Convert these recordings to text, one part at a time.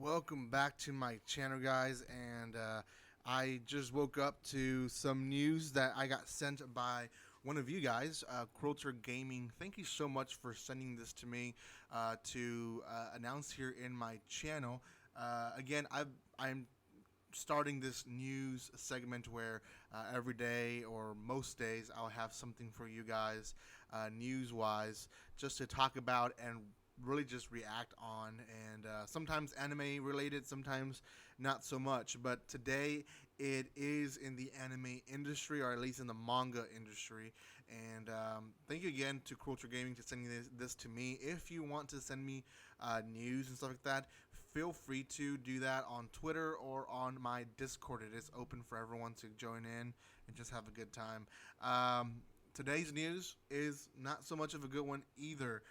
Welcome back to my channel, guys. And I just woke up to some news that I got sent by one of you guys, Quilter Gaming. Thank you so much for sending this to me to announce here in my channel. Again, I'm starting this news segment where every day or most days I'll have something for you guys, news wise, just to talk about and really just react on, and sometimes anime related, sometimes not so much. But today it is in the anime industry, or at least in the manga industry. And thank you again to Culture Gaming for sending this to me. If you want to send me news and stuff like that, feel free to do that on Twitter or on my Discord. It is open for everyone to join in and just have a good time. Today's news is not so much of a good one either.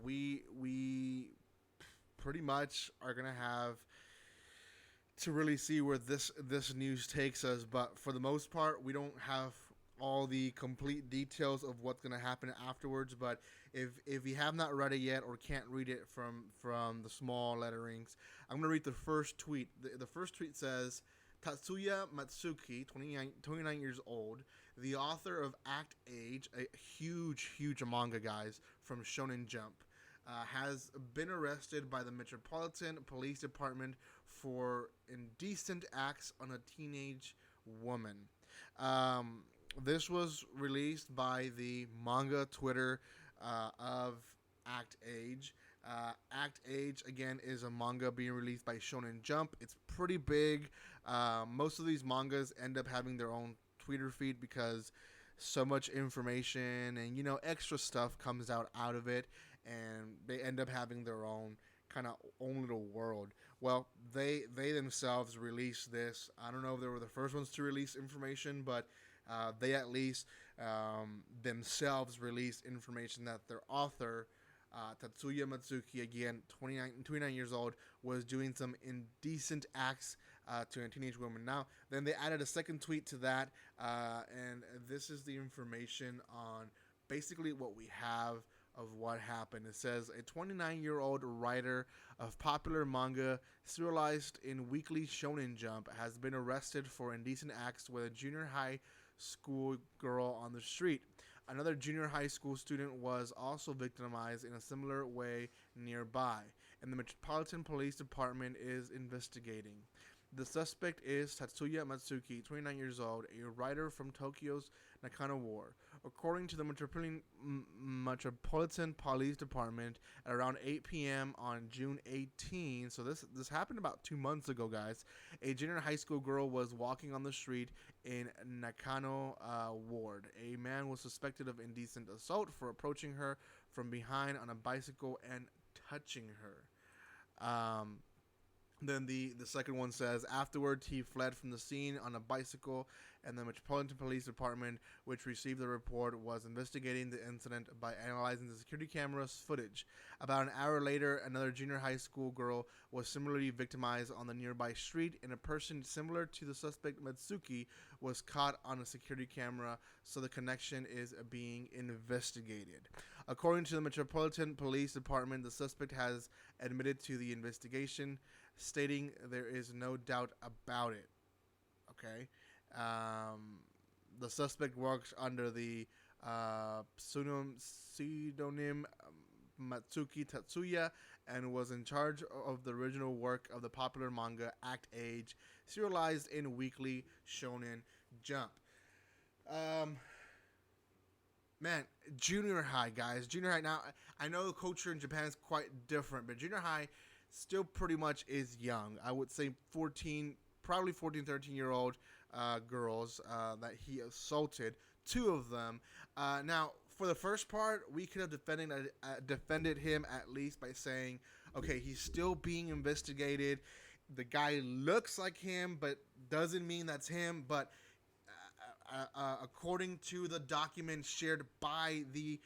We pretty much are gonna have to really see where this news takes us, but for the most part, we don't have all the complete details of what's going to happen afterwards. But if you have not read it yet or can't read it from the small letterings, I'm going to read the first tweet. The first tweet says, Tatsuya Matsuki, 29 years old, the author of Act Age, a huge manga, guys, from Shonen Jump, has been arrested by the Metropolitan Police Department for indecent acts on a teenage woman. This was released by the manga Twitter of Act Age. Act Age, again, is a manga being released by Shonen Jump. It's pretty big. Most of these mangas end up having their own Twitter feed because so much information and extra stuff comes out of it, and they end up having their own kind of own little world. Well, they themselves released this. I don't know if they were the first ones to release information, but they at least themselves released information that their author, Tatsuya Matsuki, again 29 years old, was doing some indecent acts to a teenage woman. Now, then they added a second tweet to that, and this is the information on basically what we have of what happened. It says a 29-year-old writer of popular manga serialized in Weekly Shonen Jump has been arrested for indecent acts with a junior high school girl on the street. Another junior high school student was also victimized in a similar way nearby, and the Metropolitan Police Department is investigating. The suspect is Tatsuya Matsuki, 29 years old, a writer from Tokyo's Nakano Ward. According to the Metropolitan Police Department, at around 8 p.m. on June 18, so this happened about 2 months ago, guys, a junior high school girl was walking on the street in Nakano Ward. A man was suspected of indecent assault for approaching her from behind on a bicycle and touching her. Then the second one says, afterwards he fled from the scene on a bicycle, and the Metropolitan Police Department, which received the report, was investigating the incident by analyzing the security camera's footage. About an hour later, another junior high school girl was similarly victimized on the nearby street, and a person similar to the suspect Matsuki was caught on a security camera, so the connection is being investigated. According to the Metropolitan Police Department, the suspect has admitted to the investigation, stating there is no doubt about it. Okay. The suspect works under the pseudonym Matsuki Tatsuya and was in charge of the original work of the popular manga Act Age, serialized in Weekly Shonen Jump. Man, junior high, guys. Junior high. Now, I know the culture in Japan is quite different, but junior high still pretty much is young. I would say 14, probably 14, 13-year-old girls that he assaulted, two of them. Now, for the first part, we could have defended him at least by saying, okay, he's still being investigated. The guy looks like him, but doesn't mean that's him. But according to the document shared by the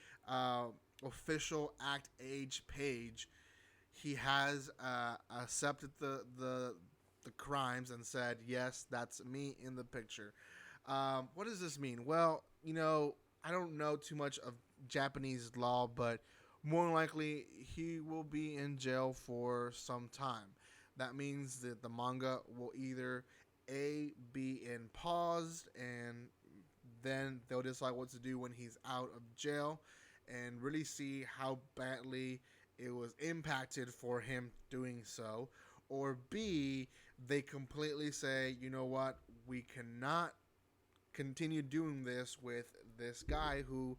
official Act Age page, he has accepted the crimes and said, yes, that's me in the picture. What does this mean? Well, I don't know too much of Japanese law, but more likely he will be in jail for some time. that means that the manga will either a be in paused, and then they'll decide what to do when he's out of jail, and really see how badly it was impacted for him doing so, or B, they completely say, you know what, we cannot continue doing this with this guy who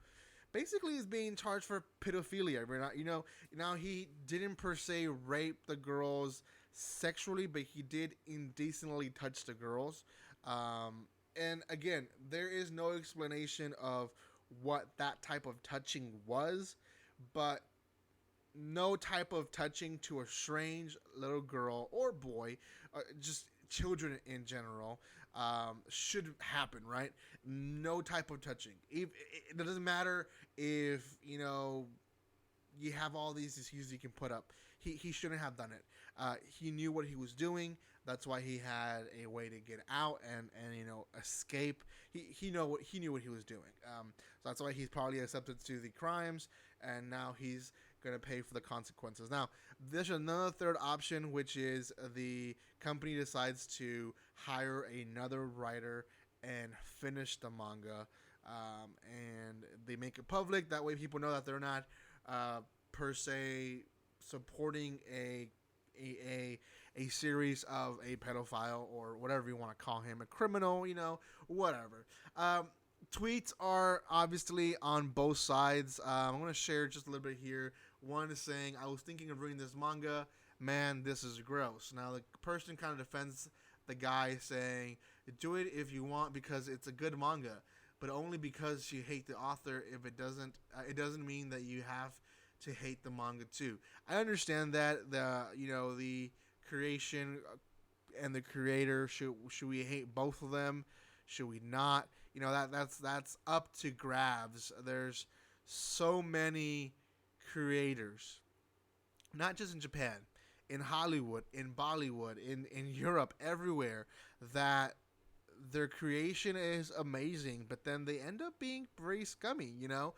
basically is being charged for pedophilia. You know, now he didn't per se rape the girls sexually, but he did indecently touch the girls. And again, there is no explanation of what that type of touching was, but no type of touching to a strange little girl or boy, just children in general, should happen, right? No type of touching. It doesn't matter if, you know, you have all these excuses you can put up. He shouldn't have done it. He knew what he was doing. That's why he had a way to get out and you know, escape. He knew what he was doing. So that's why he's probably accepted to the crimes, and now he's gonna pay for the consequences. Now, there's another third option, which is the company decides to hire another writer and finish the manga, and they make it public. That way, people know that they're not per se supporting a series of a pedophile or whatever you want to call him, a criminal, you know, whatever. Tweets are obviously on both sides. I'm going to share just a little bit here. One is saying, I was thinking of reading this manga. Man, this is gross. Now, the person kind of defends the guy saying, do it if you want because it's a good manga, but only because you hate the author. If it doesn't mean that you have to hate the manga too. I understand that the creation and the creator, should we hate both of them? Should we not? You know, that's up to grabs. There's so many creators, not just in Japan, in Hollywood, in Bollywood, in Europe, everywhere, that their creation is amazing, but then they end up being very scummy, you know?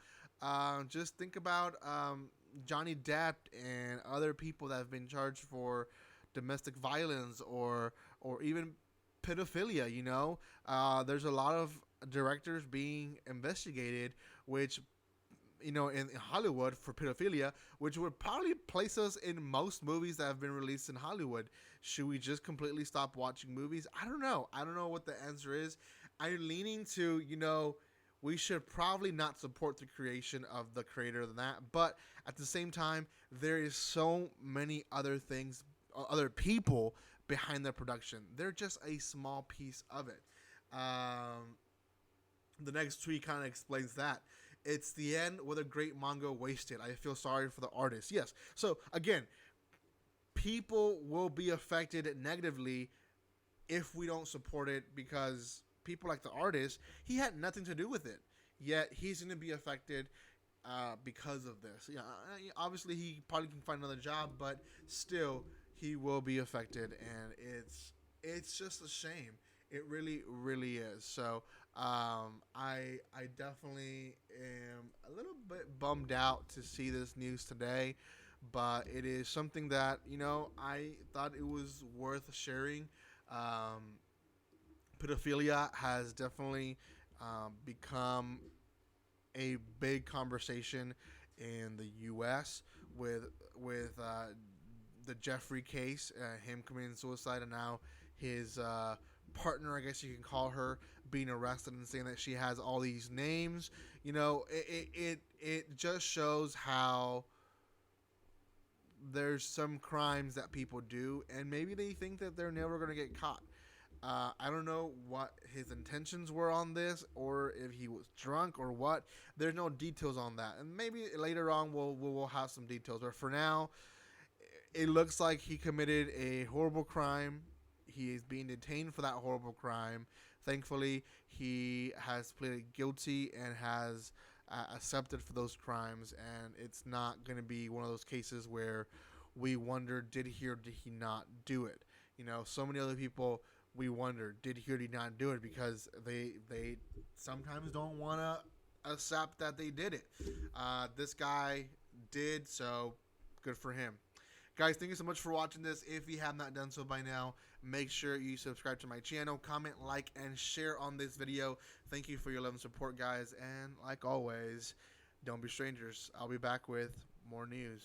Just think about Johnny Depp and other people that have been charged for domestic violence or even pedophilia, you know? There's a lot of directors being investigated, which, you know, in Hollywood for pedophilia, which would probably place us in most movies that have been released in Hollywood. Should we just completely stop watching movies? I don't know. I don't know what the answer is. I'm leaning to, you know, we should probably not support the creation of the creator than that. But at the same time, there is so many other things, other people behind the production. They're just a small piece of it. The next tweet kind of explains that. It's the end with a great manga wasted. I feel sorry for the artist. Yes. So again, people will be affected negatively if we don't support it, because people like the artist, he had nothing to do with it. Yet he's going to be affected because of this. Yeah, obviously he probably can find another job, but still he will be affected, and it's just a shame. It really, really is. So I definitely am a little bit bummed out to see this news today, but it is something that, you know, I thought it was worth sharing. Pedophilia has definitely become a big conversation in the U.S. with the Jeffrey case, him committing suicide, and now his partner, I guess you can call her, being arrested and saying that she has all these names. You know, it just shows how there's some crimes that people do, and maybe they think that they're never going to get caught. I don't know what his intentions were on this, or if he was drunk or what. There's no details on that, and maybe later on we'll have some details. But for now, it looks like he committed a horrible crime. He is being detained for that horrible crime. Thankfully, he has pleaded guilty and has accepted for those crimes, and it's not going to be one of those cases where we wonder, did he or did he not do it? You know, so many other people, we wonder, did he or did he not do it, because they sometimes don't want to accept that they did it. This guy did, so good for him. Guys, thank you so much for watching this. If you have not done so by now, make sure you subscribe to my channel, comment, like, and share on this video. Thank you for your love and support, guys. And like always, don't be strangers. I'll be back with more news.